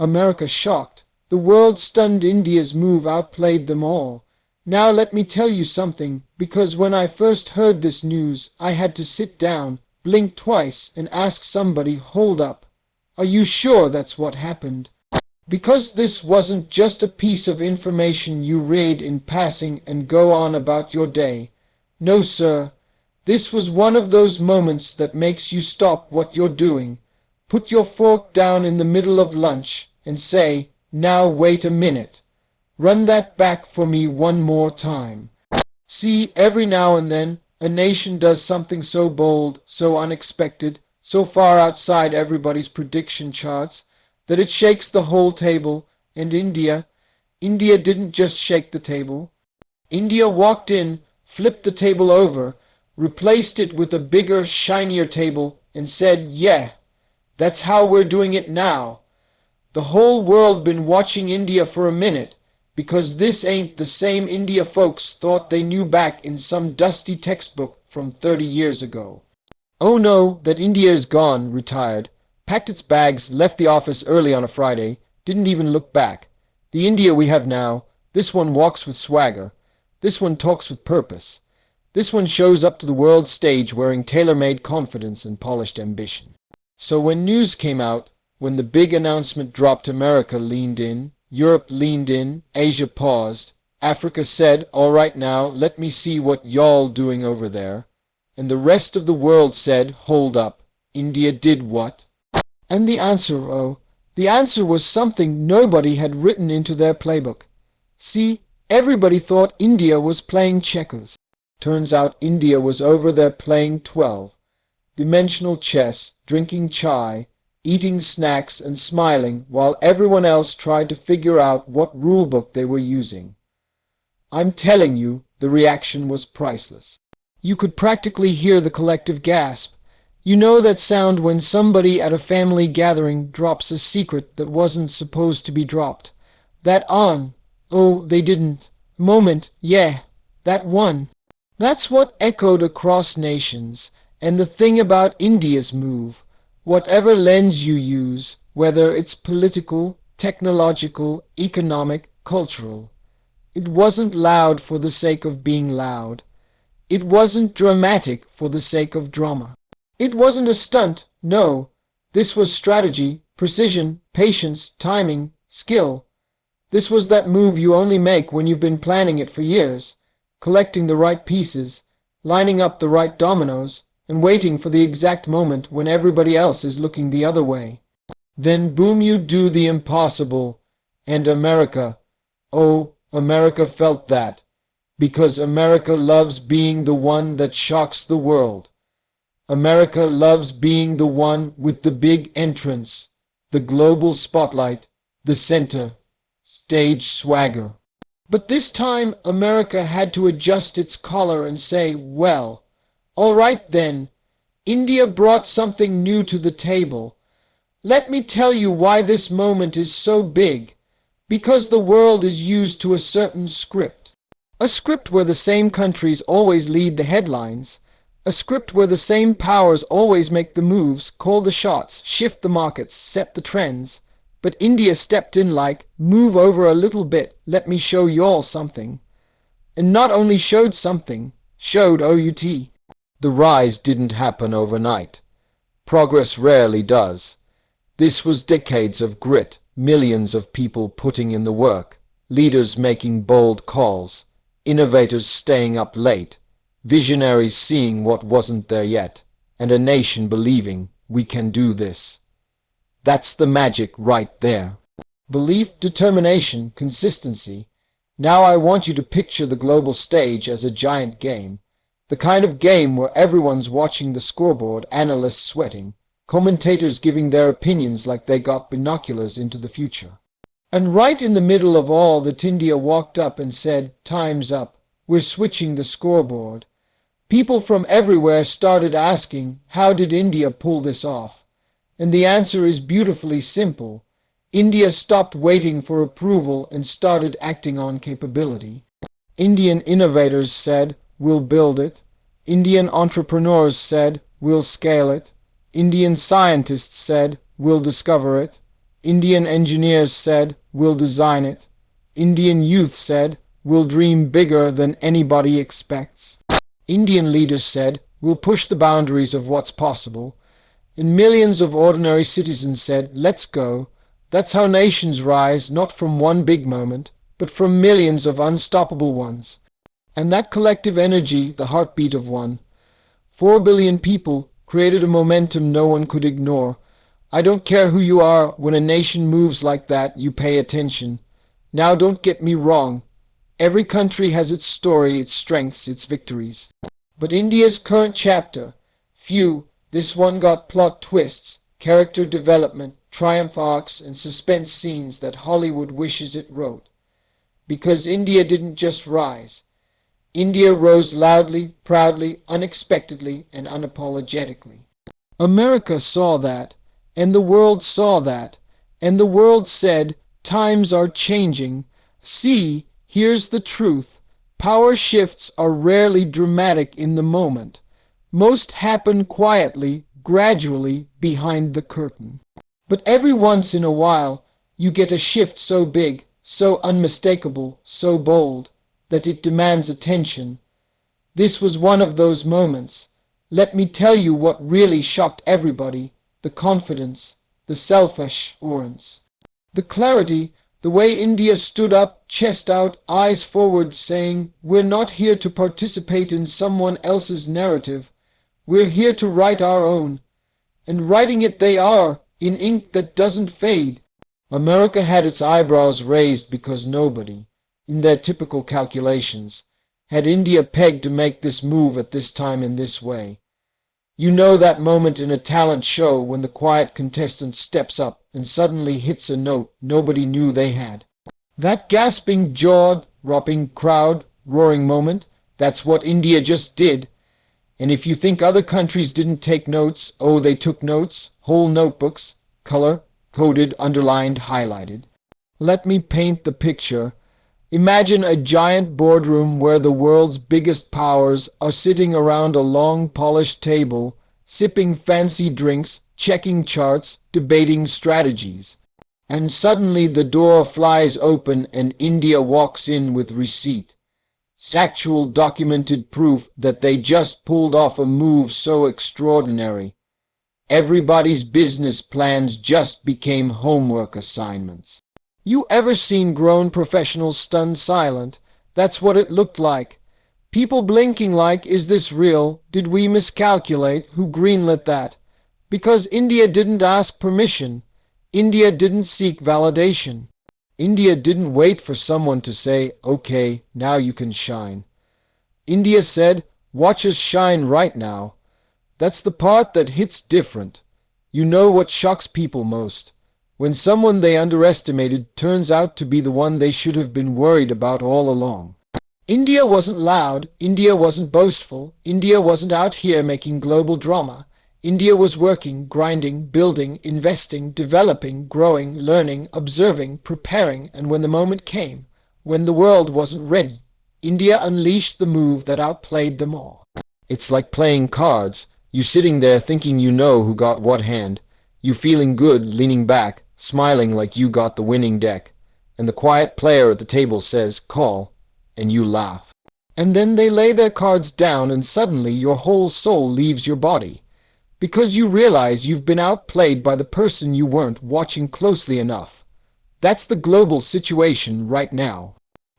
America shocked. The world stunned. India's move outplayed them all. Now let me tell you something, because when I first heard this news, I had to sit down, blink twice, and ask somebody, hold up. Are you sure that's what happened? Because this wasn't just a piece of information you read in passing and go on about your day. No, sir. This was one of those moments that makes you stop what you're doing, put your fork down in the middle of lunch, and say, now wait a minute. Run that back for me one more time. See, every now and then, a nation does something so bold, so unexpected, so far outside everybody's prediction charts, that it shakes the whole table. And India didn't just shake the table. India walked in, flipped the table over, replaced it with a bigger, shinier table, and said, yeah, that's how we're doing it now. The whole world been watching India for a minute, because this ain't the same India folks thought they knew back in some dusty textbook from 30 years ago. Oh no, that India is gone, retired, packed its bags, left the office early on a Friday, didn't even look back. The India we have now, this one walks with swagger, this one talks with purpose, this one shows up to the world stage wearing tailor-made confidence and polished ambition. So when news came out, when the big announcement dropped, America leaned in, Europe leaned in, Asia paused, Africa said, all right now, let me see what y'all doing over there. And the rest of the world said, hold up, India did what? And the answer was something nobody had written into their playbook. See, everybody thought India was playing checkers. Turns out India was over there playing 12. Dimensional chess, drinking chai, eating snacks and smiling while everyone else tried to figure out what rulebook they were using. I'm telling you, the reaction was priceless. You could practically hear the collective gasp. You know that sound when somebody at a family gathering drops a secret that wasn't supposed to be dropped. That oh, they didn't. Moment, yeah, that one. That's what echoed across nations. And the thing about India's move, whatever lens you use, whether it's political, technological, economic, cultural, it wasn't loud for the sake of being loud. It wasn't dramatic for the sake of drama. It wasn't a stunt, no. This was strategy, precision, patience, timing, skill. This was that move you only make when you've been planning it for years, collecting the right pieces, lining up the right dominoes, and waiting for the exact moment when everybody else is looking the other way. Then boom, you do the impossible. And America, oh, America felt that. Because America loves being the one that shocks the world. America loves being the one with the big entrance, the global spotlight, the center stage swagger. But this time America had to adjust its collar and say, well, all right then, India brought something new to the table. Let me tell you why this moment is so big. Because the world is used to a certain script. A script where the same countries always lead the headlines. A script where the same powers always make the moves, call the shots, shift the markets, set the trends. But India stepped in like, move over a little bit, let me show y'all something. And not only showed something, showed OUT. The rise didn't happen overnight. Progress rarely does. This was decades of grit, millions of people putting in the work, leaders making bold calls, innovators staying up late, visionaries seeing what wasn't there yet, and a nation believing we can do this. That's the magic right there. Belief, determination, consistency. Now I want you to picture the global stage as a giant game. The kind of game where everyone's watching the scoreboard, analysts sweating, commentators giving their opinions like they got binoculars into the future. And right in the middle of all that, India walked up and said, time's up. We're switching the scoreboard. People from everywhere started asking, how did India pull this off? And the answer is beautifully simple. India stopped waiting for approval and started acting on capability. Indian innovators said, we'll build it. Indian entrepreneurs said, we'll scale it. Indian scientists said, we'll discover it. Indian engineers said, "We'll design it." Indian youth said, "We'll dream bigger than anybody expects." Indian leaders said, "We'll push the boundaries of what's possible." And millions of ordinary citizens said, "Let's go." That's how nations rise, not from one big moment, but from millions of unstoppable ones. And that collective energy, the heartbeat of one, 4 billion people, created a momentum no one could ignore. I don't care who you are, when a nation moves like that, you pay attention. Now don't get me wrong. Every country has its story, its strengths, its victories. But India's current chapter, phew, this one got plot twists, character development, triumph arcs, and suspense scenes that Hollywood wishes it wrote. Because India didn't just rise. India rose loudly, proudly, unexpectedly, and unapologetically. America saw that, and the world saw that, and the world said, "Times are changing. See, here's the truth. Power shifts are rarely dramatic in the moment. Most happen quietly, gradually, behind the curtain. But every once in a while, you get a shift so big, so unmistakable, so bold, that it demands attention. This was one of those moments. Let me tell you what really shocked everybody: the confidence, the self-assurance, the clarity, the way India stood up, chest out, eyes forward, saying, "We're not here to participate in someone else's narrative. We're here to write our own." And writing it they are, in ink that doesn't fade. America had its eyebrows raised because nobody, in their typical calculations, had India pegged to make this move at this time in this way. You know that moment in a talent show when the quiet contestant steps up and suddenly hits a note nobody knew they had. That gasping, jaw-dropping, crowd-roaring moment, that's what India just did. And if you think other countries didn't take notes, oh, they took notes, whole notebooks, color, coded, underlined, highlighted. Let me paint the picture. Imagine a giant boardroom where the world's biggest powers are sitting around a long polished table, sipping fancy drinks, checking charts, debating strategies. And suddenly the door flies open and India walks in with receipt. Actual documented proof that they just pulled off a move so extraordinary. Everybody's business plans just became homework assignments. You ever seen grown professionals stunned silent? That's what it looked like. People blinking like, is this real? Did we miscalculate? Who greenlit that? Because India didn't ask permission. India didn't seek validation. India didn't wait for someone to say, "Okay, now you can shine." India said, "Watch us shine right now." That's the part that hits different. You know what shocks people most? When someone they underestimated turns out to be the one they should have been worried about all along. India wasn't loud. India wasn't boastful. India wasn't out here making global drama. India was working, grinding, building, investing, developing, growing, learning, observing, preparing, and when the moment came, when the world wasn't ready, India unleashed the move that outplayed them all. It's like playing cards. You sitting there thinking you know who got what hand. You feeling good, leaning back, smiling like you got the winning deck. And the quiet player at the table says, "Call," and you laugh. And then they lay their cards down and suddenly your whole soul leaves your body. Because you realize you've been outplayed by the person you weren't watching closely enough. That's the global situation right now.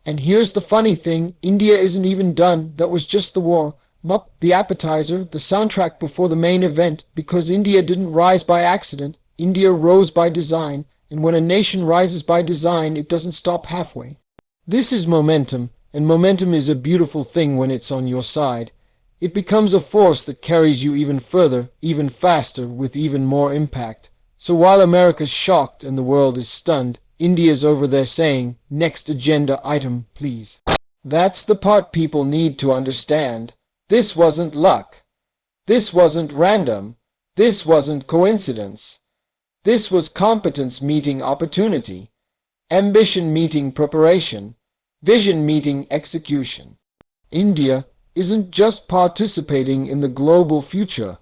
And here's the funny thing, India isn't even done. That was just the warm-up, the appetizer, the soundtrack before the main event, because India didn't rise by accident. India rose by design, and when a nation rises by design, it doesn't stop halfway. This is momentum, and momentum is a beautiful thing when it's on your side. It becomes a force that carries you even further, even faster, with even more impact. So while America's shocked and the world is stunned, India's over there saying, "Next agenda item, please." That's the part people need to understand. This wasn't luck. This wasn't random. This wasn't coincidence. This was competence meeting opportunity, ambition meeting preparation, vision meeting execution. India isn't just participating in the global future.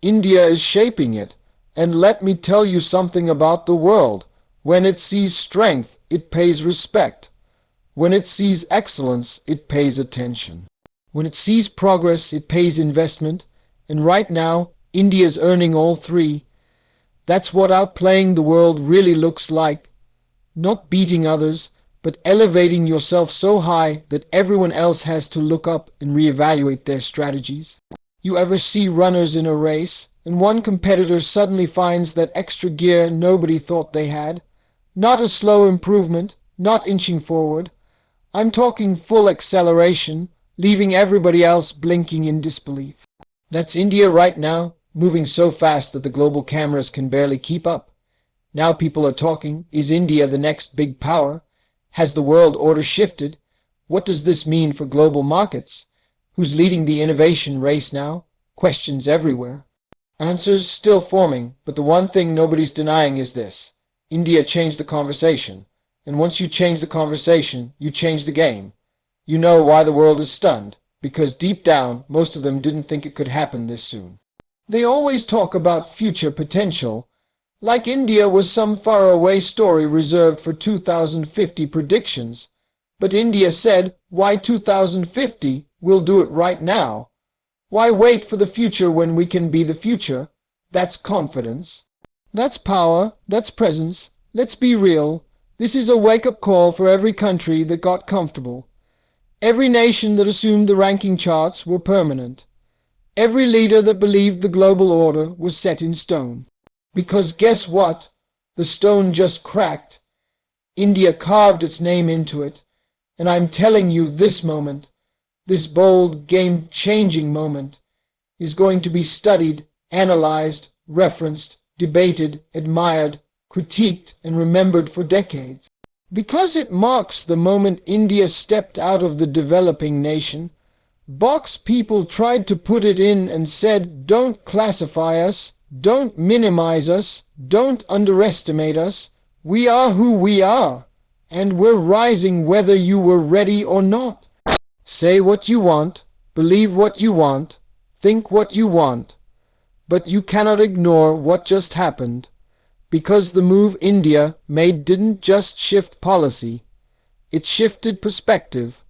India is shaping it. And let me tell you something about the world. When it sees strength, it pays respect. When it sees excellence, it pays attention. When it sees progress, it pays investment. And right now, India's earning all three. That's what outplaying the world really looks like. Not beating others, but elevating yourself so high that everyone else has to look up and reevaluate their strategies. You ever see runners in a race, and one competitor suddenly finds that extra gear nobody thought they had? Not a slow improvement, not inching forward. I'm talking full acceleration, leaving everybody else blinking in disbelief. That's India right now, moving so fast that the global cameras can barely keep up. Now people are talking, is India the next big power? Has the world order shifted? What does this mean for global markets? Who's leading the innovation race now? Questions everywhere. Answers still forming, but the one thing nobody's denying is this. India changed the conversation. And once you change the conversation, you change the game. You know why the world is stunned. Because deep down, most of them didn't think it could happen this soon. They always talk about future potential, like India was some faraway story reserved for 2050 predictions. But India said, why 2050? We'll do it right now. Why wait for the future when we can be the future? That's confidence. That's power. That's presence. Let's be real. This is a wake-up call for every country that got comfortable. Every nation that assumed the ranking charts were permanent. Every leader that believed the global order was set in stone. Because guess what? The stone just cracked. India carved its name into it. And I'm telling you, this moment, this bold, game-changing moment, is going to be studied, analyzed, referenced, debated, admired, critiqued, and remembered for decades. Because it marks the moment India stepped out of the developing nation, box people tried to put it in and said, don't classify us, don't minimize us, don't underestimate us. We are who we are, and we're rising whether you were ready or not. Say what you want, believe what you want, think what you want, but you cannot ignore what just happened. Because the move India made didn't just shift policy. It shifted perspective.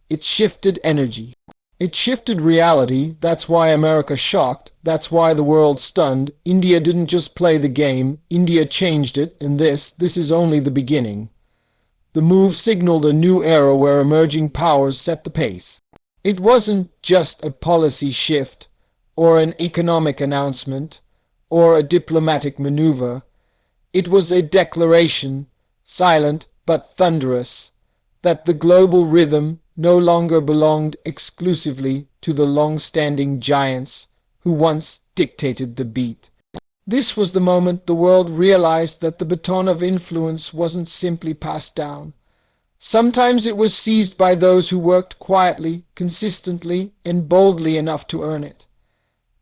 It shifted energy. It shifted reality. That's why America shocked. That's why the world stunned. India didn't just play the game. India changed it, and this is only the beginning. The move signaled a new era where emerging powers set the pace. It wasn't just a policy shift, or an economic announcement, or a diplomatic maneuver. It was a declaration, silent but thunderous, that the global rhythm no longer belonged exclusively to the long-standing giants who once dictated the beat. This was the moment the world realized that the baton of influence wasn't simply passed down. Sometimes it was seized by those who worked quietly, consistently, and boldly enough to earn it.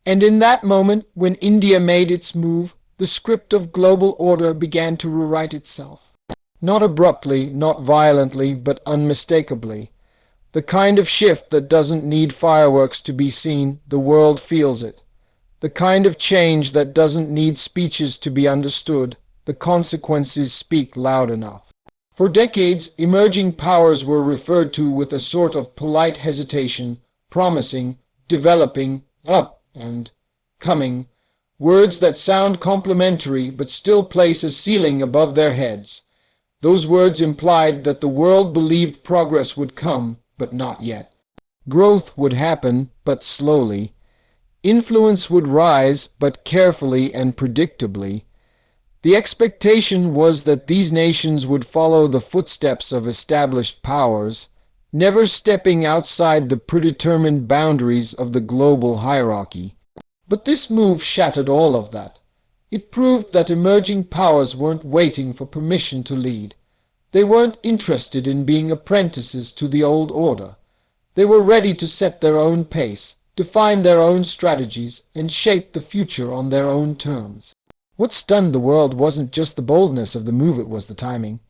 And in that moment, when India made its move, the script of global order began to rewrite itself. Not abruptly, not violently, but unmistakably. The kind of shift that doesn't need fireworks to be seen, the world feels it. The kind of change that doesn't need speeches to be understood, the consequences speak loud enough. For decades, emerging powers were referred to with a sort of polite hesitation, promising, developing, up, and coming. Words that sound complimentary but still place a ceiling above their heads. Those words implied that the world believed progress would come, but not yet. Growth would happen, but slowly. Influence would rise, but carefully and predictably. The expectation was that these nations would follow the footsteps of established powers, never stepping outside the predetermined boundaries of the global hierarchy. But this move shattered all of that. It proved that emerging powers weren't waiting for permission to lead. They weren't interested in being apprentices to the old order. They were ready to set their own pace, define their own strategies, and shape the future on their own terms. What stunned the world wasn't just the boldness of the move, it was the timing.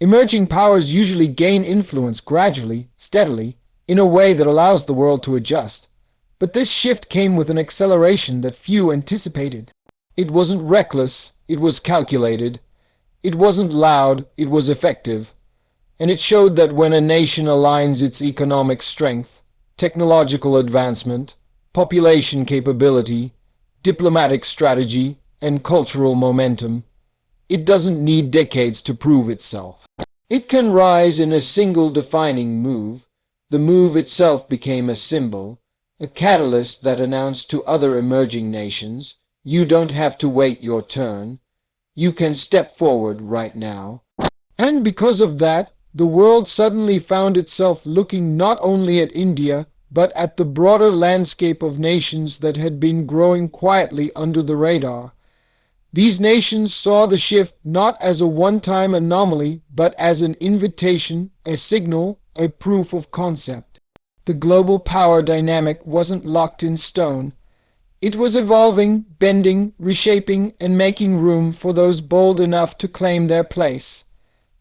Emerging powers usually gain influence gradually, steadily, in a way that allows the world to adjust. But this shift came with an acceleration that few anticipated. It wasn't reckless, it was calculated. It wasn't loud, it was effective. And it showed that when a nation aligns its economic strength, technological advancement, population capability, diplomatic strategy, and cultural momentum, it doesn't need decades to prove itself. It can rise in a single defining move. The move itself became a symbol, a catalyst that announced to other emerging nations, you don't have to wait your turn. You can step forward right now. And because of that, the world suddenly found itself looking not only at India, but at the broader landscape of nations that had been growing quietly under the radar. These nations saw the shift not as a one-time anomaly, but as an invitation, a signal, a proof of concept. The global power dynamic wasn't locked in stone. It was evolving, bending, reshaping, and making room for those bold enough to claim their place.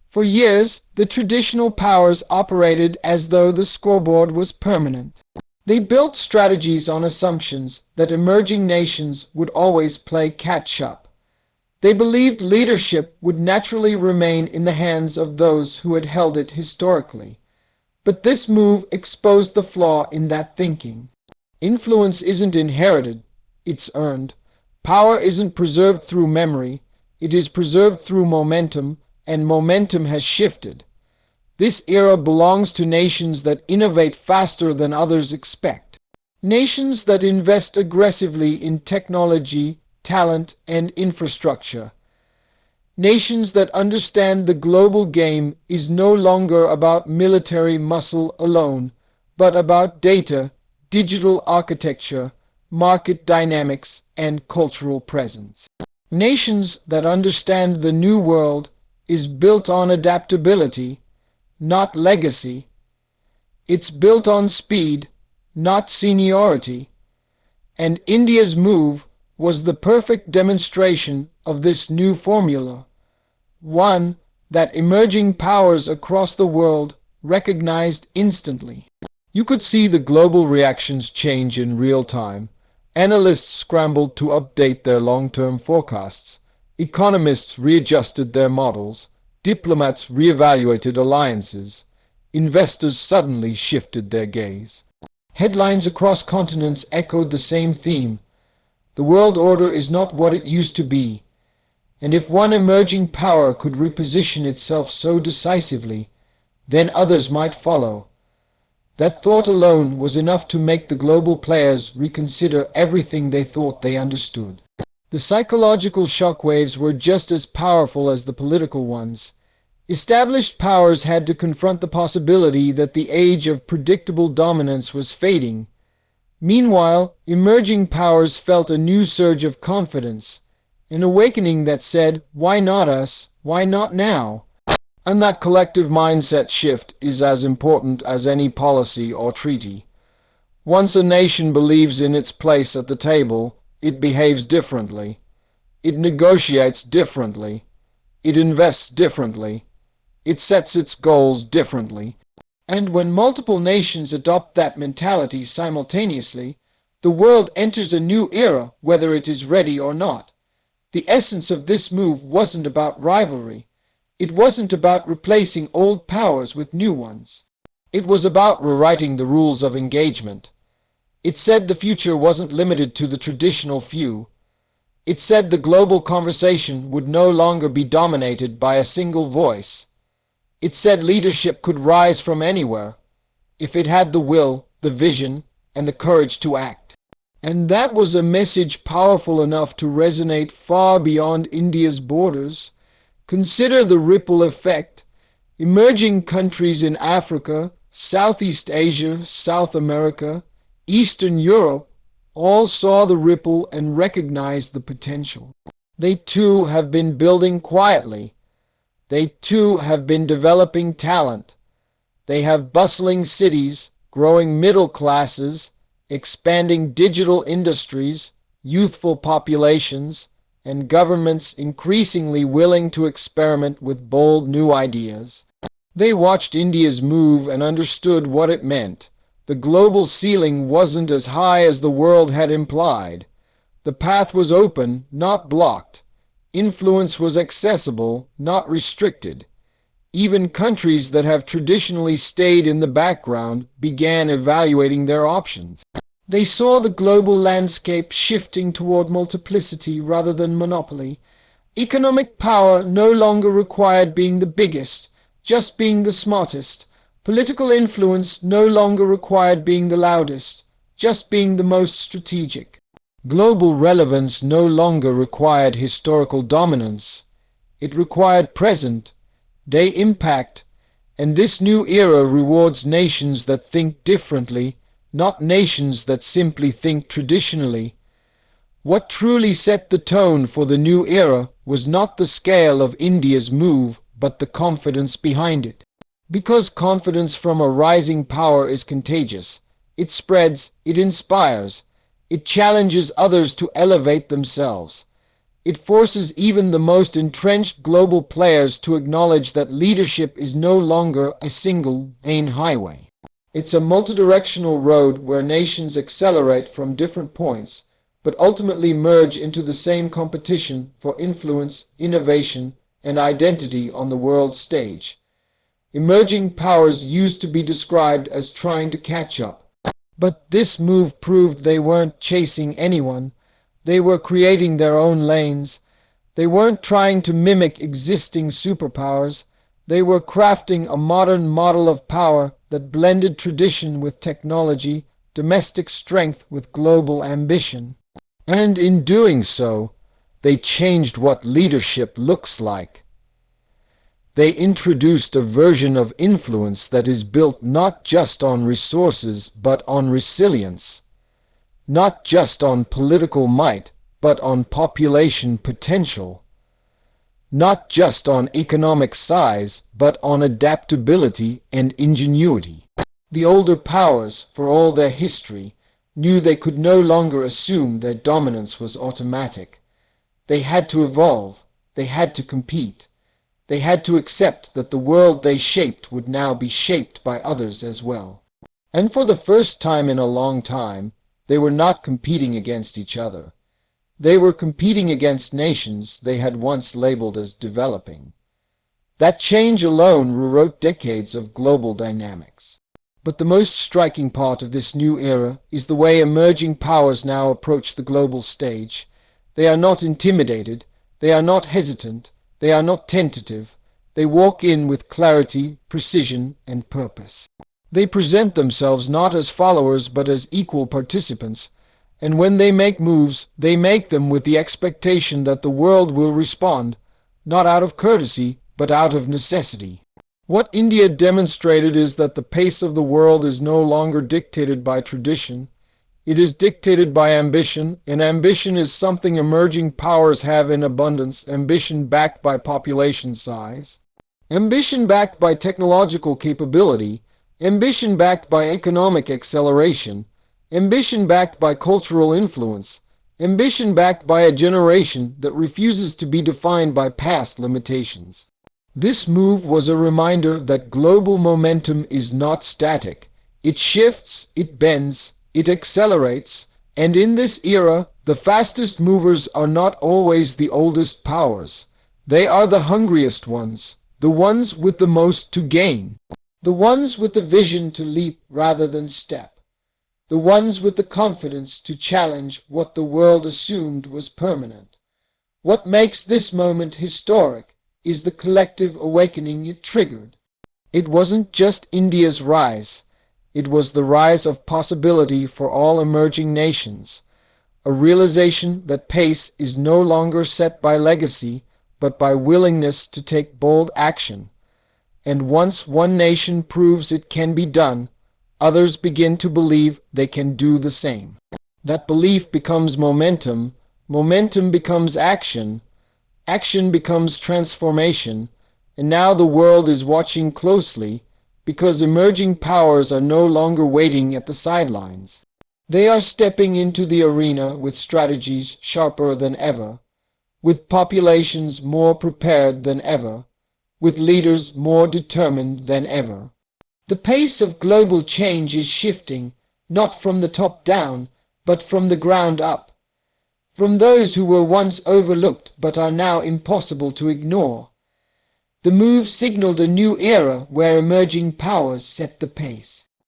For years, the traditional powers operated as though the scoreboard was permanent. They built strategies on assumptions that emerging nations would always play catch-up. They believed leadership would naturally remain in the hands of those who had held it historically. But this move exposed the flaw in that thinking. Influence isn't inherited, it's earned. Power isn't preserved through memory, it is preserved through momentum, and momentum has shifted. This era belongs to nations that innovate faster than others expect. Nations that invest aggressively in technology, talent, and infrastructure. Nations that understand the global game is no longer about military muscle alone, but about data, digital architecture, market dynamics, and cultural presence. Nations that understand the new world is built on adaptability, not legacy. It's built on speed, not seniority. And India's move was the perfect demonstration of this new formula, one that emerging powers across the world recognized instantly. You could see the global reactions change in real time. Analysts scrambled to update their long-term forecasts. Economists readjusted their models. Diplomats reevaluated alliances. Investors suddenly shifted their gaze. Headlines across continents echoed the same theme. The world order is not what it used to be. And if one emerging power could reposition itself so decisively, then others might follow. That thought alone was enough to make the global players reconsider everything they thought they understood. The psychological shockwaves were just as powerful as the political ones. Established powers had to confront the possibility that the age of predictable dominance was fading. Meanwhile, emerging powers felt a new surge of confidence, an awakening that said, why not us? Why not now? And that collective mindset shift is as important as any policy or treaty. Once a nation believes in its place at the table, it behaves differently. It negotiates differently. It invests differently. It sets its goals differently. And when multiple nations adopt that mentality simultaneously, the world enters a new era, whether it is ready or not. The essence of this move wasn't about rivalry. It wasn't about replacing old powers with new ones. It was about rewriting the rules of engagement. It said the future wasn't limited to the traditional few. It said the global conversation would no longer be dominated by a single voice. It said leadership could rise from anywhere, if it had the will, the vision, and the courage to act. And that was a message powerful enough to resonate far beyond India's borders. Consider the ripple effect. Emerging countries in Africa, Southeast Asia, South America, Eastern Europe all saw the ripple and recognized the potential. They too have been building quietly. They too have been developing talent. They have bustling cities, growing middle classes, expanding digital industries, youthful populations, and governments increasingly willing to experiment with bold new ideas. They watched India's move and understood what it meant. The global ceiling wasn't as high as the world had implied. The path was open, not blocked. Influence was accessible, not restricted. Even countries that have traditionally stayed in the background began evaluating their options. They saw the global landscape shifting toward multiplicity rather than monopoly. Economic power no longer required being the biggest, just being the smartest. Political influence no longer required being the loudest, just being the most strategic. Global relevance no longer required historical dominance. It required present-day impact, and this new era rewards nations that think differently, not nations that simply think traditionally. What truly set the tone for the new era was not the scale of India's move, but the confidence behind it. Because confidence from a rising power is contagious, it spreads, it inspires, it challenges others to elevate themselves. It forces even the most entrenched global players to acknowledge that leadership is no longer a single lane highway. It's a multidirectional road where nations accelerate from different points, but ultimately merge into the same competition for influence, innovation, and identity on the world stage. Emerging powers used to be described as trying to catch up. But this move proved they weren't chasing anyone. They were creating their own lanes. They weren't trying to mimic existing superpowers. They were crafting a modern model of power that blended tradition with technology, domestic strength with global ambition. And in doing so, they changed what leadership looks like. They introduced a version of influence that is built not just on resources but on resilience, not just on political might but on population potential, not just on economic size but on adaptability and ingenuity. The older powers, for all their history, knew they could no longer assume their dominance was automatic. They had to evolve, they had to compete. They had to accept that the world they shaped would now be shaped by others as well. And for the first time in a long time, they were not competing against each other. They were competing against nations they had once labeled as developing. That change alone rewrote decades of global dynamics. But the most striking part of this new era is the way emerging powers now approach the global stage. They are not intimidated, they are not hesitant, they are not tentative. They walk in with clarity, precision, and purpose. They present themselves not as followers but as equal participants, and when they make moves, they make them with the expectation that the world will respond, not out of courtesy, but out of necessity. What India demonstrated is that the pace of the world is no longer dictated by tradition. It is dictated by ambition, and ambition is something emerging powers have in abundance, ambition backed by population size, ambition backed by technological capability, ambition backed by economic acceleration, ambition backed by cultural influence, ambition backed by a generation that refuses to be defined by past limitations. This move was a reminder that global momentum is not static. It shifts, it bends, it accelerates, and in this era, the fastest movers are not always the oldest powers. They are the hungriest ones, the ones with the most to gain, the ones with the vision to leap rather than step, the ones with the confidence to challenge what the world assumed was permanent. What makes this moment historic is the collective awakening it triggered. It wasn't just India's rise. It was the rise of possibility for all emerging nations, a realization that pace is no longer set by legacy, but by willingness to take bold action. And once one nation proves it can be done, others begin to believe they can do the same. That belief becomes momentum, momentum becomes action, action becomes transformation, and now the world is watching closely, because emerging powers are no longer waiting at the sidelines. They are stepping into the arena with strategies sharper than ever, with populations more prepared than ever, with leaders more determined than ever. The pace of global change is shifting, not from the top down, but from the ground up. from those who were once overlooked but are now impossible to ignore. The move signaled a new era where emerging powers set the pace.